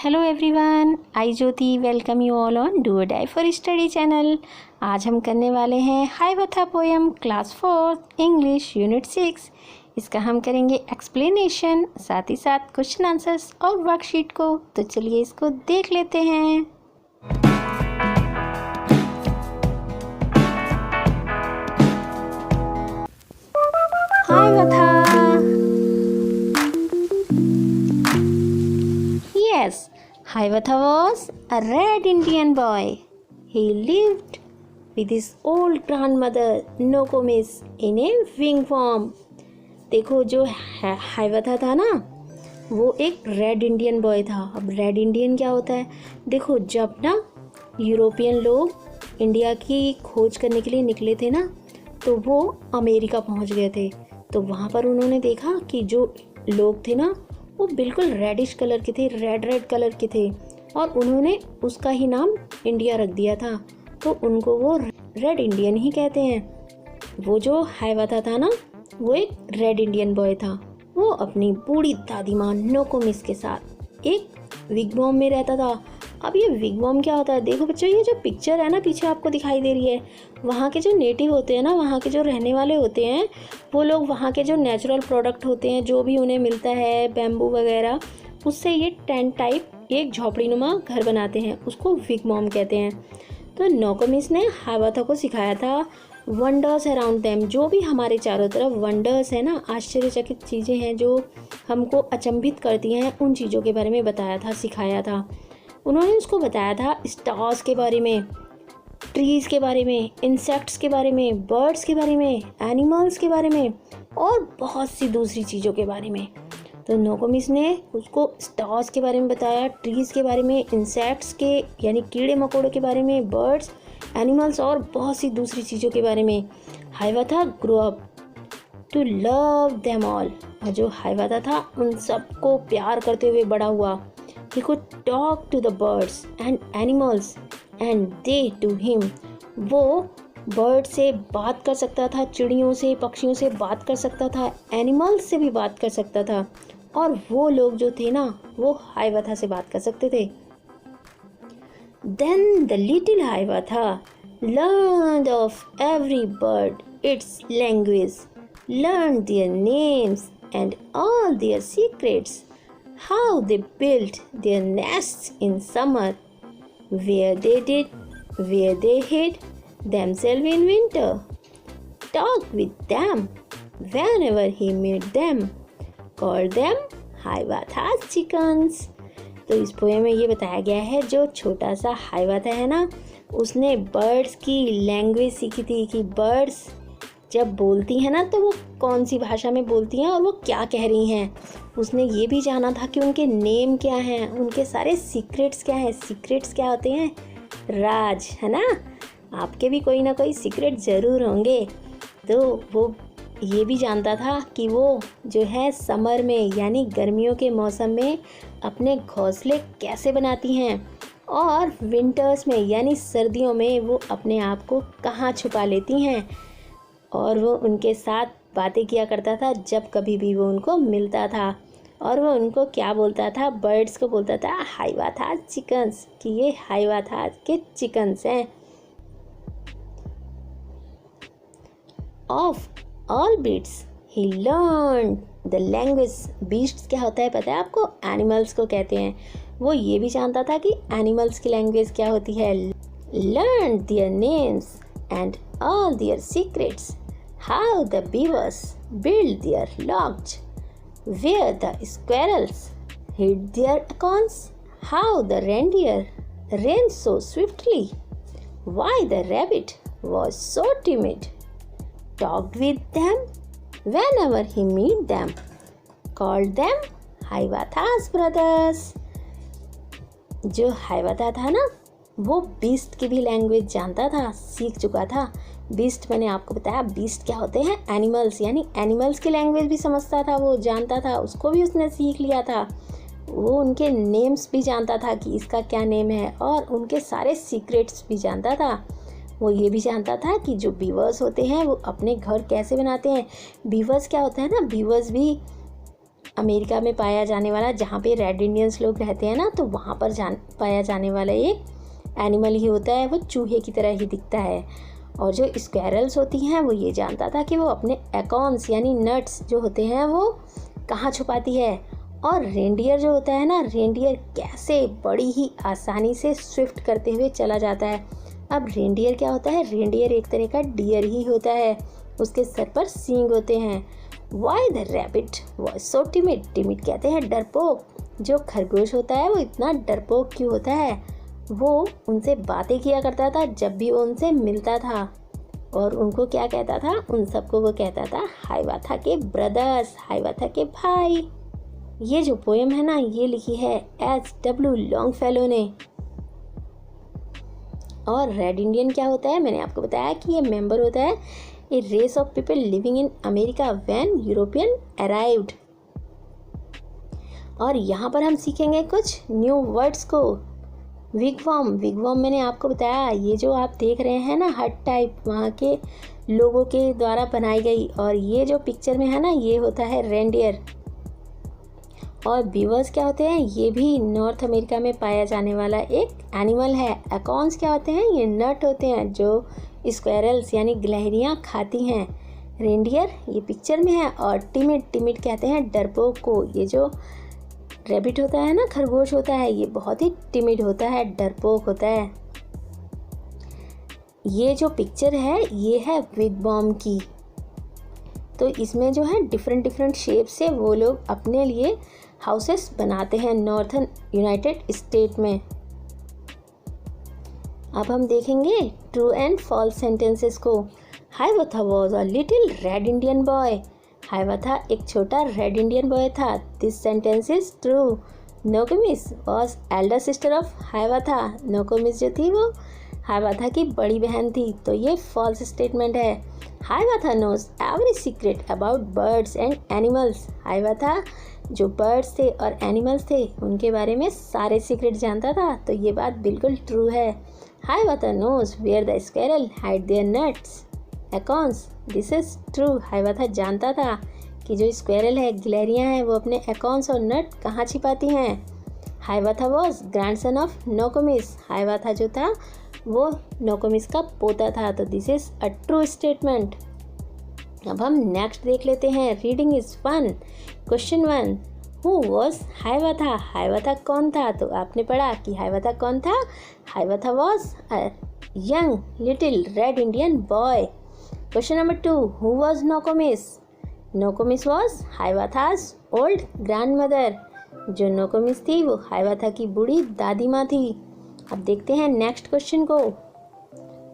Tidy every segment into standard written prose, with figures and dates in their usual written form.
Hello everyone, I Jyoti welcome you all on do और die for study channel. आज हम करने वाले हैं हाइवथा पोएम क्लास 4 इंग्लिश यूनिट 6। इसका हम करेंगे एक्सप्लेनेशन, साथ ही साथ क्वेश्चन आंसर्स और वर्कशीट को। तो चलिए इसको देख लेते हैं। हाइवथा। Yes, Hiawatha was a red Indian boy. He lived with his old grandmother Nokomis in a wigwam. देखो, जो हाइवथा था ना, वो एक रेड इंडियन बॉय था। अब रेड इंडियन क्या होता है? देखो, जब ना यूरोपियन लोग इंडिया की खोज करने के लिए निकले थे ना, तो वो अमेरिका पहुंच गए थे। तो वहाँ पर उन्होंने देखा कि जो लोग थे ना, वो बिल्कुल रेडिश कलर के थे, रेड कलर के थे, और उन्होंने उसका ही नाम इंडिया रख दिया था। तो उनको वो रेड इंडियन ही कहते हैं। वो जो हाइवथा था ना, वो एक रेड इंडियन बॉय था। वो अपनी बूढ़ी दादी माँ नोकोमिस के साथ एक विगवॉम में रहता था। अब ये विगवॉम क्या होता है? देखो बच्चों, ये जो पिक्चर है ना पीछे आपको दिखाई दे रही है, वहाँ के जो नेटिव होते हैं ना, वहाँ के जो रहने वाले होते हैं, वो लोग वहाँ के जो नेचुरल प्रोडक्ट होते हैं, जो भी उन्हें मिलता है, बैम्बू वगैरह, उससे ये टेंट टाइप एक झोपड़ी नुमा घर बनाते हैं। उसको विगवॉम कहते हैं। तो नोकोमिस ने हाइवथा को सिखाया था वंडर्स अराउंड देम। जो भी हमारे चारों तरफ वंडर्स है ना, आश्चर्यचकित चीज़ें हैं जो हमको अचंभित करती हैं, उन चीज़ों के बारे में बताया था, सिखाया था। उन्होंने उसको बताया था स्टार्स के बारे में, ट्रीज़ के बारे में, इंसेक्ट्स के बारे में, बर्ड्स के बारे में, एनिमल्स के बारे में, और बहुत सी दूसरी चीज़ों के बारे में। तो नोकोमिस ने उसको स्टार्स के बारे में बताया, ट्रीज़ के बारे में, इंसेक्ट्स के यानी कीड़े मकोड़ों के बारे में, बर्ड्स, एनिमल्स और बहुत सी दूसरी चीज़ों के बारे में। Hiawatha grow up to love them all. और जो हाइवथा था, उन सबको प्यार करते हुए बड़ा हुआ। He could talk to the birds and animals and they to him. वो बर्ड से बात कर सकता था, चिड़ियों से, पक्षियों से बात कर सकता था, एनिमल्स से भी बात कर सकता था, और वो लोग जो थे ना, वो हाइवथा से बात कर सकते थे। Then the little Hiawatha learned of every bird its language, learned their names and all their secrets, how they built their nests in summer, where they hid themselves in winter, talked with them whenever he met them, called them Hiawatha's chickens. तो इस poem में ये बताया गया है, जो छोटा सा हाइवथा है ना, उसने बर्ड्स की लैंग्वेज सीखी थी कि बर्ड्स जब बोलती हैं ना, तो वो कौन सी भाषा में बोलती हैं और वो क्या कह रही हैं। उसने ये भी जाना था कि उनके नेम क्या हैं, उनके सारे सीक्रेट्स क्या हैं। सीक्रेट्स क्या होते हैं? राज, है ना। आपके भी कोई ना कोई सीक्रेट ज़रूर होंगे। तो वो ये भी जानता था कि वो जो है समर में यानी गर्मियों के मौसम में अपने घोंसले कैसे बनाती हैं, और विंटर्स में यानी सर्दियों में वो अपने आप को कहाँ छुपा लेती हैं। और वो उनके साथ बातें किया करता था जब कभी भी वो उनको मिलता था। और वो उनको क्या बोलता था? बर्ड्स को बोलता था हाइवथा चिकन्स, कि ये हाइवथा के चिकन्स हैं। Of all beats he learn the language. Beats क्या होता है पता है आपको? एनिमल्स को कहते हैं। वो ये भी जानता था कि एनिमल्स की लैंग्वेज क्या होती है। Learn their names and all their secrets, how the beavers build their logs, where the squirrels hid their acorns, how the reindeer ran so swiftly, why the rabbit was so timid, talked with them whenever he met them, called them Hiawatha's brothers. जो हाइवथा था ना, वो beast की भी language जानता था, सीख चुका था। बीस्ट मैंने आपको बताया, बीस्ट क्या होते हैं? एनिमल्स, यानी एनिमल्स की लैंग्वेज भी समझता था, वो जानता था, उसको भी उसने सीख लिया था। वो उनके नेम्स भी जानता था कि इसका क्या नेम है, और उनके सारे सीक्रेट्स भी जानता था। वो ये भी जानता था कि जो बीवर्स होते हैं वो अपने घर कैसे बनाते हैं। बीवर्स क्या होता है ना, बीवर्स भी अमेरिका में पाया जाने वाला, जहाँ पे रेड इंडियंस लोग रहते हैं ना, तो वहाँ पर पाया जाने वाला एक एनिमल ही होता है। वो चूहे की तरह ही दिखता है। और जो स्क्वेरल्स होती हैं वो ये जानता था कि वो अपने एकॉन्स यानी नट्स जो होते हैं वो कहाँ छुपाती है। और रेंडियर जो होता है ना, रेंडियर कैसे बड़ी ही आसानी से स्विफ्ट करते हुए चला जाता है। अब रेंडियर क्या होता है? रेंडियर एक तरह का डियर ही होता है। उसके सर पर सींग होते हैं। Why the rabbit was so timid, timid कहते हैं डरपोक। जो खरगोश होता है वो इतना डरपोक क्यों होता है? वो उनसे बातें किया करता था जब भी वो उनसे मिलता था। और उनको क्या कहता था? उन सबको वो कहता था हाइवाथा के ब्रदर्स, हाइवाथा के भाई। ये जो पोएम है ना, ये लिखी है H.W. लॉन्गफेलो ने। और रेड इंडियन क्या होता है? मैंने आपको बताया कि ये मेंबर होता है a race of people living in America when European arrived. और यहाँ पर हम सीखेंगे कुछ न्यू वर्ड्स को। विगवॉम, विगवॉम मैंने आपको बताया, ये जो आप देख रहे हैं ना हट टाइप, वहाँ के लोगों के द्वारा बनाई गई। और ये जो पिक्चर में है ना, ये होता है रेंडियर। और बीवर्स क्या होते हैं? ये भी नॉर्थ अमेरिका में पाया जाने वाला एक एनिमल है। एकॉन्स क्या होते हैं? ये नट होते हैं जो स्क्वेरल्स यानी गिलहरियाँ खाती हैं। रेंडियर ये पिक्चर में है। और टिमिड, टिमिड कहते हैं डरपोक को। ये जो रैबिट होता है ना, खरगोश होता है, ये बहुत ही टिमिड होता है, डरपोक होता है। ये जो पिक्चर है ये है विगवॉम की। तो इसमें जो है डिफरेंट डिफरेंट शेप से वो लोग अपने लिए हाउसेस बनाते हैं नॉर्थन यूनाइटेड स्टेट में। अब हम देखेंगे ट्रू एंड फॉल्स सेंटेंसेस को। Hiawatha was a little red Indian boy. Hiawatha एक छोटा रेड इंडियन बॉय था। This sentence is true. Nokomis was elder sister of Hiawatha. Nokomis जो थी वो हाइवाथा की बड़ी बहन थी। तो ये फॉल्स स्टेटमेंट है। Hiawatha knows every secret about birds and animals. Hiawatha जो बर्ड्स थे और एनिमल्स थे उनके बारे में सारे सीक्रेट जानता था। तो ये बात बिल्कुल ट्रू है। Hiawatha knows where the squirrel hide their nuts acorns. This is true. Hiawatha जानता था कि जो स्क्वेरल है, गिलहरियाँ हैं, वो अपने एकॉन्स और नट कहाँ छिपाती हैं। Hiawatha was grandson of Nokomis. Hiawatha जो था वो नोकोमिस का पोता था। तो this is a true statement. अब हम नेक्स्ट देख लेते हैं। Reading is fun. Question 1, who was Hiawatha? Hiawatha कौन था? तो आपने पढ़ा कि हाइवाथा कौन था? Hiawatha was a young little red Indian boy. Question number 2, who was Nokomis? Nokomis was Hiawatha's old grandmother. जो नोकोमिस थी वो हाइवाथा की बूढ़ी दादी माँ थी। अब देखते हैं नेक्स्ट क्वेश्चन को।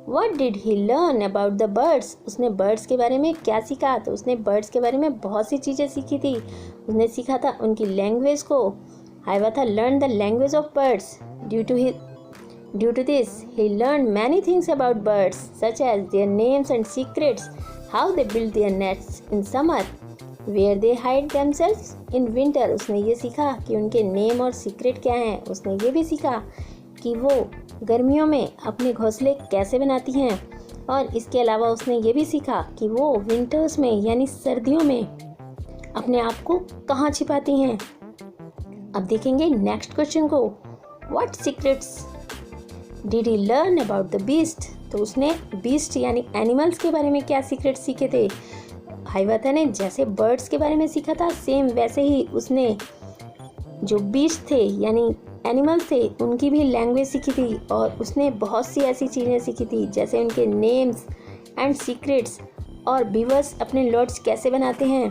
What did he learn about the birds? उसने बर्ड्स के बारे में क्या सीखा? तो उसने बर्ड्स के बारे में बहुत सी चीज़ें सीखी थी। उसने सीखा था उनकी लैंग्वेज को। हाइवाथा learned the language of birds. Due to this, he learned many things about birds, such as their names and secrets, how they build their nests in summer, where they hide themselves in winter. उसने ये सीखा कि उनके name और secret क्या हैं। उसने ये भी सीखा कि वो गर्मियों में अपने घोंसले कैसे बनाती हैं। और इसके अलावा उसने ये भी सीखा कि वो विंटर्स में यानी सर्दियों में अपने आप को कहाँ छिपाती हैं। अब देखेंगे नेक्स्ट क्वेश्चन को। What secrets did he learn about the beast? तो उसने बीस्ट यानी एनिमल्स के बारे में क्या सीक्रेट सीखे थे? हाइवाथा ने जैसे बर्ड्स के बारे में सीखा था, सेम वैसे ही उसने जो बीस्ट थे यानी एनिमल्स थे उनकी भी लैंग्वेज सीखी थी। और उसने बहुत सी ऐसी चीज़ें सीखी थी जैसे उनके नेम्स एंड सीक्रेट्स, और बीवर्स अपने लॉट्स कैसे बनाते हैं,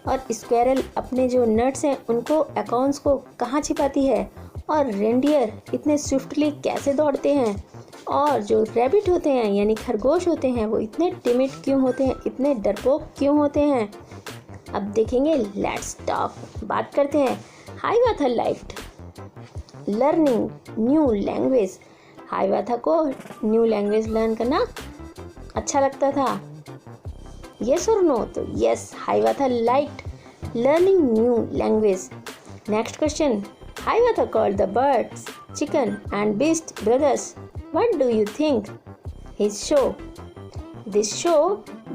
और स्क्वेरल अपने जो नट्स हैं उनको अकाउंट्स को कहाँ छिपाती है, और रेंडियर इतने स्विफ्टली कैसे दौड़ते हैं, और जो रैबिट होते हैं यानी खरगोश होते हैं वो इतने टिमिड क्यों होते हैं, इतने डरपोक क्यों होते हैं। अब देखेंगे, लेट्स टॉक, बात करते हैं। हाइवाथा लाइक्ड लर्निंग न्यू लैंग्वेज। हाइवाथा को न्यू लैंग्वेज लर्न करना अच्छा लगता था। यस और नो? तो yes, Hiawatha liked learning new language. Next question. Hiawatha called the birds chicken and beast brothers. What do you think? His show. This show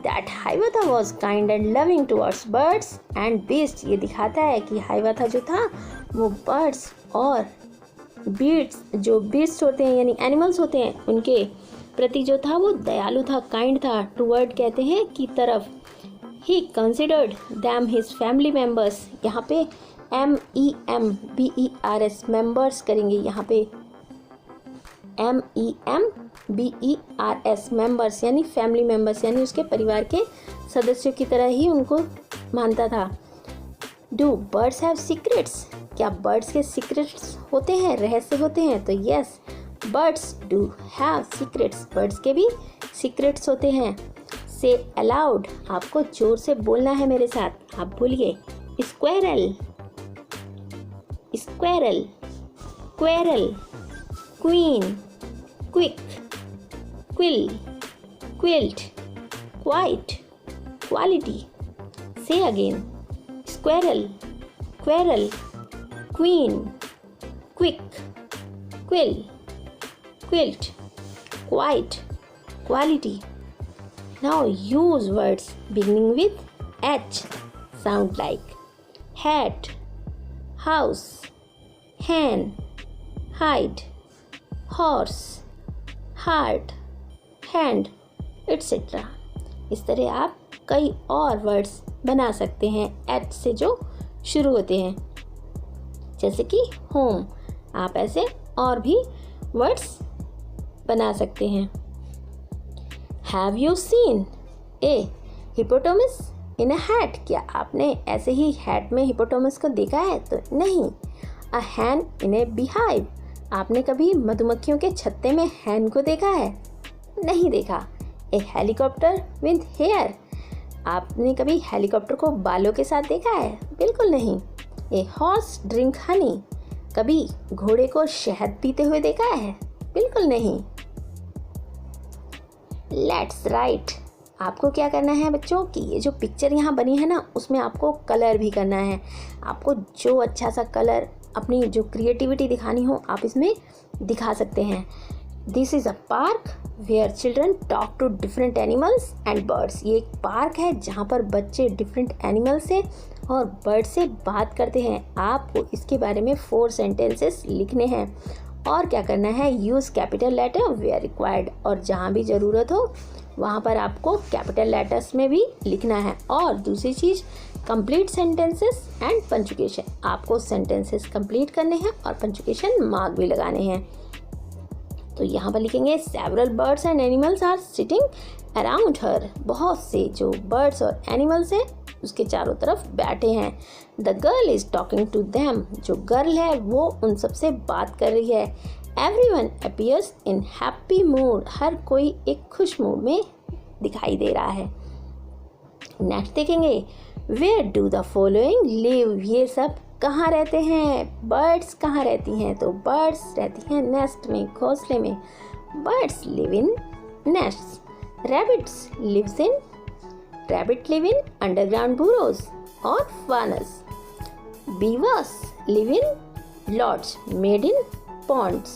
that Hiawatha was kind and loving towards birds and beasts. ये दिखाता है कि हाइवाथा जो था वो birds और beasts, जो beasts होते हैं यानी animals होते हैं, उनके प्रति जो था वो दयालु था, kind था. Toward कहते हैं की तरफ. He considered them his family members. यहाँ पे MEMBERS members करेंगे. यहाँ पे MEMBERS members यानी फैमिली मेम्बर्स, यानी उसके परिवार के सदस्यों की तरह ही उनको मानता था. Do birds have secrets? क्या बर्ड्स के सीक्रेट्स होते हैं, रहस्य होते हैं? तो yes, birds do have secrets. Birds के भी सीक्रेट्स होते हैं. से अलाउड, आपको जोर से बोलना है मेरे साथ. आप बोलिए squirrel, squirrel, squirrel, queen, quick, quill, quilt, quite, quality. Say again squirrel, squirrel, queen, quick, quill, quilt, quite, quality. Now use words beginning with H. Sound like hat, house, hen, hide, horse, heart, hand, etc. इस तरह आप कई और words बना सकते हैं H से जो शुरू होते हैं, जैसे कि home. आप ऐसे और भी वर्ड्स बना सकते हैं. Have you seen a hippopotamus in a hat? क्या आपने ऐसे ही हैट में हिपोटामस को देखा है? तो नहीं. A hen in a beehive. आपने कभी मधुमक्खियों के छत्ते में hen को देखा है? नहीं देखा. A helicopter with hair. आपने कभी हेलीकॉप्टर को बालों के साथ देखा है? बिल्कुल नहीं. A horse drink honey. कभी घोड़े को शहद पीते हुए देखा है? बिल्कुल नहीं. Let's write. आपको क्या करना है बच्चों कि ये जो पिक्चर यहाँ बनी है ना, उसमें आपको कलर भी करना है. आपको जो अच्छा सा कलर, अपनी जो क्रिएटिविटी दिखानी हो, आप इसमें दिखा सकते हैं. This is a park where children talk to different animals and birds. ये एक पार्क है जहाँ पर बच्चे डिफरेंट एनिमल से और बर्ड से बात करते हैं. आपको इसके बारे में 4 सेंटेंसेस लिखने हैं. और क्या करना है, use capital letter where required. और जहाँ भी ज़रूरत हो वहाँ पर आपको कैपिटल लेटर्स में भी लिखना है. और दूसरी चीज़, कंप्लीट सेंटेंसेस एंड पंचुकेशन. आपको सेंटेंसेस कंप्लीट करने हैं और पंचुकेशन मार्क भी लगाने हैं. तो यहाँ पर लिखेंगे several birds and animals are sitting around her. बहुत से जो बर्ड्स और एनिमल्स हैं उसके चारों तरफ बैठे हैं. The girl is talking to them. जो गर्ल है वो उन सबसे बात कर रही है. Everyone appears in happy mood. हर कोई एक खुश मूड में दिखाई दे रहा है. नेक्स्ट देखेंगे, where do the following live. ये सब कहाँ रहते हैं? बर्ड्स कहाँ रहती हैं? तो बर्ड्स रहती हैं नेस्ट में, घोंसले में. Birds live in nests. Rabbits lives in, rabbit live in underground burrows or funnels. Beavers live in lodges made in ponds.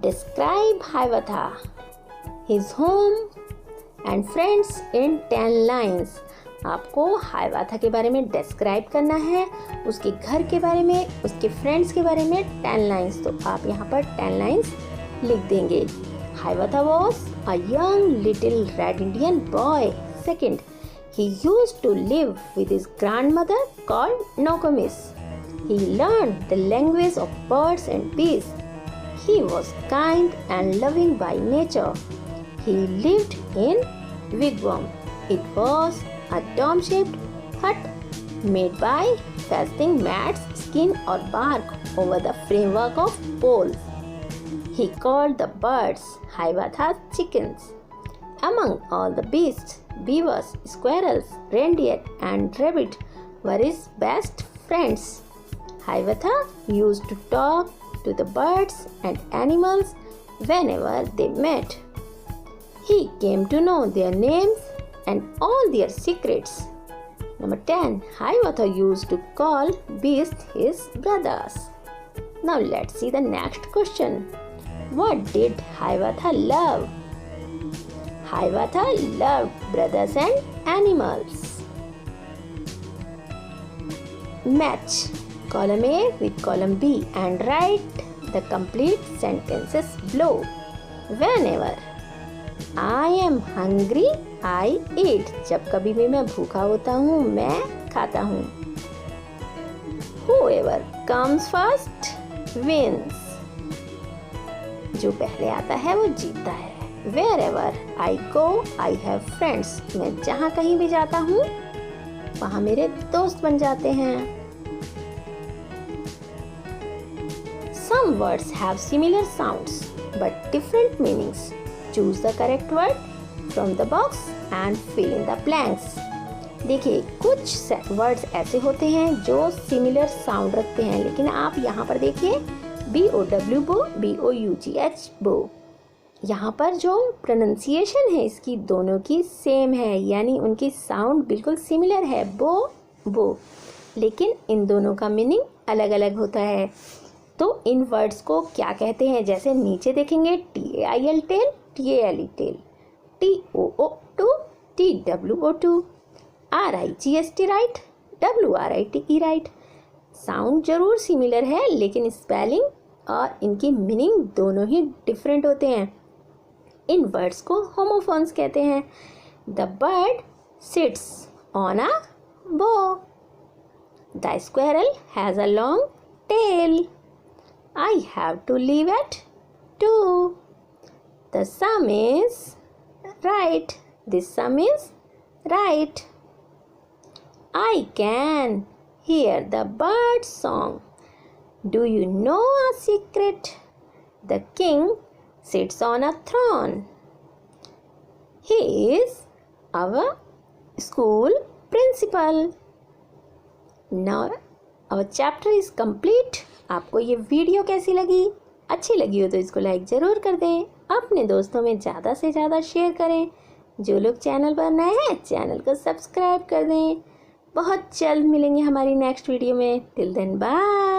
Describe Hiawatha, his home and friends in 10 lines. आपको हाइवाथा के बारे में describe करना है, उसके घर के बारे में, उसके फ्रेंड्स के बारे में 10 लाइन्स. तो आप यहाँ पर 10 लाइन्स लिख देंगे. Hiawatha was a young little red Indian boy. Second, he used to live with his grandmother called Nokomis. He learned the language of birds and beasts. He was kind and loving by nature. He lived in wigwam. It was a dome-shaped hut made by fastening mats, skin or bark over the framework of poles. He called the birds Hiawatha chickens. Among all the beasts, beavers, squirrels, reindeer and rabbit were his best friends. Hiawatha used to talk to the birds and animals whenever they met. He came to know their names and all their secrets. Number 10. Hiawatha used to call beasts his brothers. Now let's see the next question. What did Hiawatha love? Hiawatha loved brothers and animals. Match column A with column B and write the complete sentences below. Whenever I am hungry, I eat. जब कभी भी मैं भूखा होता हूँ मैं खाता हूँ. Whoever comes first wins. जो पहले आता है वो जीतता है. Wherever I go, I have friends. मैं जहाँ कहीं भी जाता हूँ वहाँ मेरे दोस्त बन जाते हैं. Some words have similar sounds but different meanings. Choose the correct word from the box and fill in the blanks. देखिए कुछ वर्ड्स ऐसे होते हैं जो सिमिलर साउंड रखते हैं, लेकिन आप यहाँ पर देखिए BOW बो, BOUGH बो. यहाँ पर जो प्रोनंसिएशन है इसकी दोनों की सेम है, यानी उनकी साउंड बिल्कुल सिमिलर है, बो बो, लेकिन इन दोनों का मीनिंग अलग अलग होता है. तो इन वर्ड्स को क्या कहते हैं, जैसे नीचे देखेंगे TAIL tail, TALE tale, TOO2 TWO2, RIGST right, WRITE write. Sound जरूर सिमिलर है लेकिन स्पेलिंग और इनकी मीनिंग दोनों ही डिफरेंट होते हैं. इन वर्ड्स को होमोफोन्स कहते हैं. The bird sits on a bough. The squirrel has a long tail. I have to leave at 2. The sum is right. This sum is right. I can hear the bird song. Do you know a secret? The king sits on a throne. He is our school principal. Now our chapter is complete. आपको ये video कैसी लगी? अच्छी लगी हो तो इसको like ज़रूर कर दें. अपने दोस्तों में ज़्यादा से ज़्यादा शेयर करें. जो लोग चैनल पर नए हैं चैनल को सब्सक्राइब कर दें. बहुत जल्द मिलेंगे हमारी नेक्स्ट वीडियो में. Till then bye.